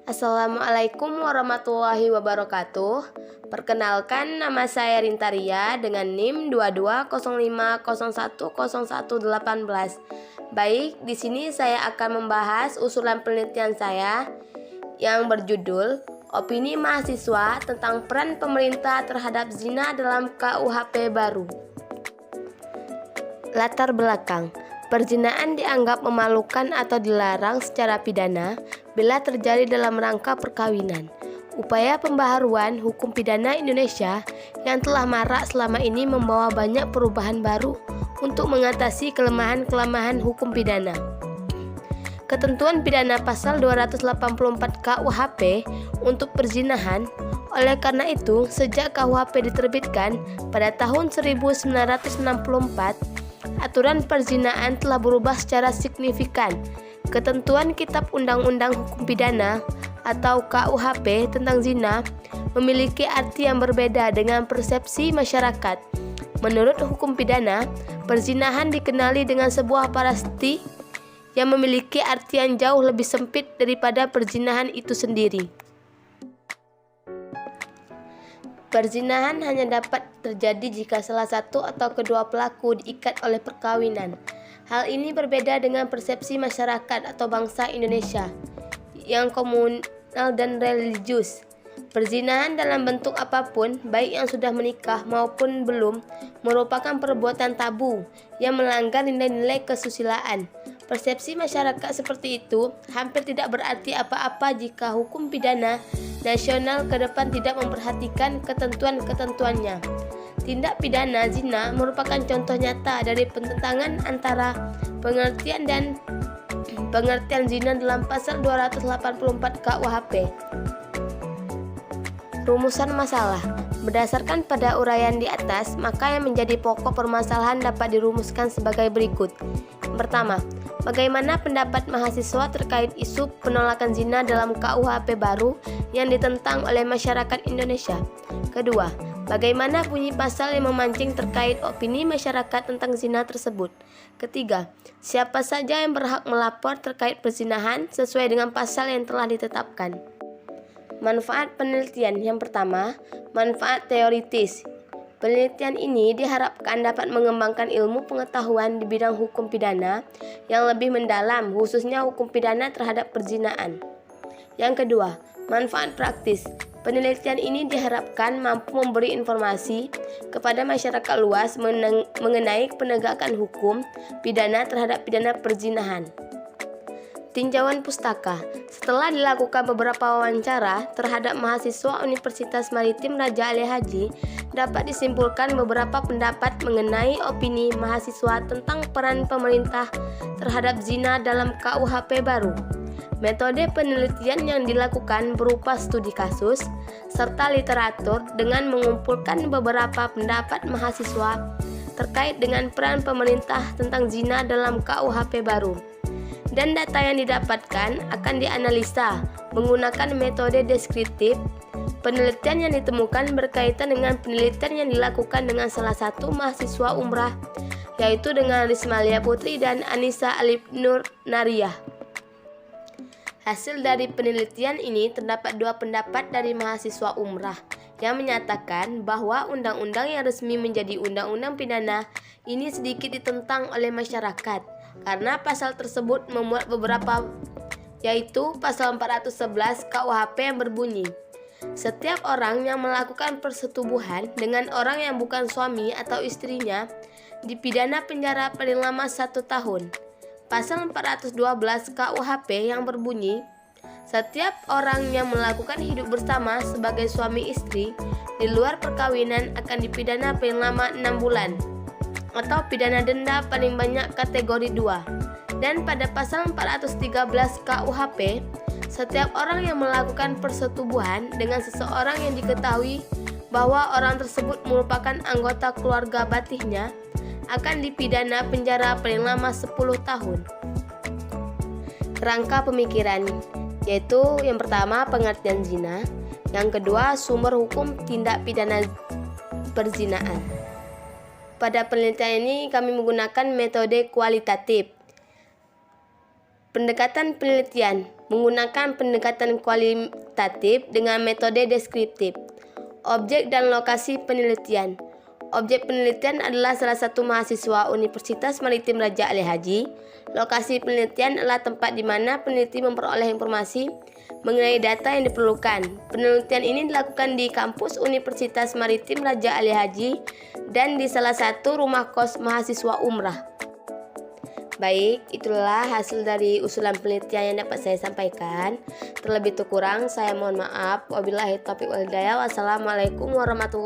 Assalamualaikum warahmatullahi wabarakatuh. Perkenalkan, nama saya Rintaria dengan NIM 2205010118. Baik, di sini saya akan membahas usulan penelitian saya yang berjudul Opini Mahasiswa tentang Peran Pemerintah Terhadap Zina dalam KUHP Baru. Latar belakang. Perzinahan dianggap memalukan atau dilarang secara pidana bila terjadi dalam rangka perkawinan. Upaya pembaharuan hukum pidana Indonesia yang telah marak selama ini membawa banyak perubahan baru untuk mengatasi kelemahan-kelemahan hukum pidana. Ketentuan pidana pasal 284 KUHP untuk perzinahan. Oleh karena itu, sejak KUHP diterbitkan pada tahun 1964, aturan perzinahan telah berubah secara signifikan. Ketentuan Kitab Undang-Undang Hukum Pidana atau KUHP tentang zina memiliki arti yang berbeda dengan persepsi masyarakat. Menurut hukum pidana, perzinahan dikenali dengan sebuah prasasti yang memiliki arti yang jauh lebih sempit daripada perzinahan itu sendiri. Perzinahan hanya dapat terjadi jika salah satu atau kedua pelaku diikat oleh perkawinan. Hal ini berbeda dengan persepsi masyarakat atau bangsa Indonesia yang komunal dan religius. Perzinahan dalam bentuk apapun, baik yang sudah menikah maupun belum, merupakan perbuatan tabu yang melanggar nilai-nilai kesusilaan. Persepsi masyarakat seperti itu hampir tidak berarti apa-apa jika hukum pidana nasional ke depan tidak memperhatikan ketentuan-ketentuannya. Tindak pidana zina merupakan contoh nyata dari penentangan antara pengertian zina dalam pasal 284 KUHP. Rumusan masalah. Berdasarkan pada uraian di atas, maka yang menjadi pokok permasalahan dapat dirumuskan sebagai berikut. Pertama, bagaimana pendapat mahasiswa terkait isu penolakan zina dalam KUHP baru yang ditentang oleh masyarakat Indonesia? Kedua, bagaimana bunyi pasal yang memancing terkait opini masyarakat tentang zina tersebut? Ketiga, siapa saja yang berhak melapor terkait perzinahan sesuai dengan pasal yang telah ditetapkan? Manfaat penelitian. Yang pertama, manfaat teoritis. Penelitian ini diharapkan dapat mengembangkan ilmu pengetahuan di bidang hukum pidana yang lebih mendalam, khususnya hukum pidana terhadap perzinahan. Yang kedua, manfaat praktis. Penelitian ini diharapkan mampu memberi informasi kepada masyarakat luas mengenai penegakan hukum pidana terhadap pidana perzinahan. Tinjauan pustaka. Setelah dilakukan beberapa wawancara terhadap mahasiswa Universitas Maritim Raja Ali Haji, dapat disimpulkan beberapa pendapat mengenai opini mahasiswa tentang peran pemerintah terhadap zina dalam KUHP baru. Metode penelitian yang dilakukan berupa studi kasus serta literatur dengan mengumpulkan beberapa pendapat mahasiswa terkait dengan peran pemerintah tentang zina dalam KUHP baru. Dan data yang didapatkan akan dianalisa menggunakan metode deskriptif. Penelitian yang ditemukan berkaitan dengan penelitian yang dilakukan dengan salah satu mahasiswa umrah, yaitu dengan Rismalia Putri dan Anissa Alif Nur Nariyah. Hasil dari penelitian ini terdapat dua pendapat dari mahasiswa umrah yang menyatakan bahwa undang-undang yang resmi menjadi undang-undang pidana ini sedikit ditentang oleh masyarakat karena pasal tersebut memuat beberapa, yaitu pasal 411 KUHP yang berbunyi, setiap orang yang melakukan persetubuhan dengan orang yang bukan suami atau istrinya dipidana penjara paling lama 1 tahun. Pasal 412 KUHP yang berbunyi, setiap orang yang melakukan hidup bersama sebagai suami istri di luar perkawinan akan dipidana paling lama 6 bulan atau pidana denda paling banyak kategori 2. Dan pada pasal 413 KUHP, setiap orang yang melakukan persetubuhan dengan seseorang yang diketahui bahwa orang tersebut merupakan anggota keluarga batinnya akan dipidana penjara paling lama 10 tahun. Kerangka pemikiran, yaitu yang pertama pengertian zina, yang kedua sumber hukum tindak pidana perzinahan. Pada penelitian ini kami menggunakan metode kualitatif. Pendekatan penelitian. menggunakan pendekatan kualitatif dengan metode deskriptif. Objek dan lokasi penelitian. Objek penelitian adalah salah satu mahasiswa Universitas Maritim Raja Ali Haji. Lokasi penelitian adalah tempat di mana peneliti memperoleh informasi mengenai data yang diperlukan. Penelitian ini dilakukan di kampus Universitas Maritim Raja Ali Haji dan di salah satu rumah kos mahasiswa umrah. Baik, itulah hasil dari usulan penelitian yang dapat saya sampaikan. Terlebih kurang, saya mohon maaf. Wabillahi taufiq wal hidayah. Wassalamualaikum warahmatullahi wabarakatuh.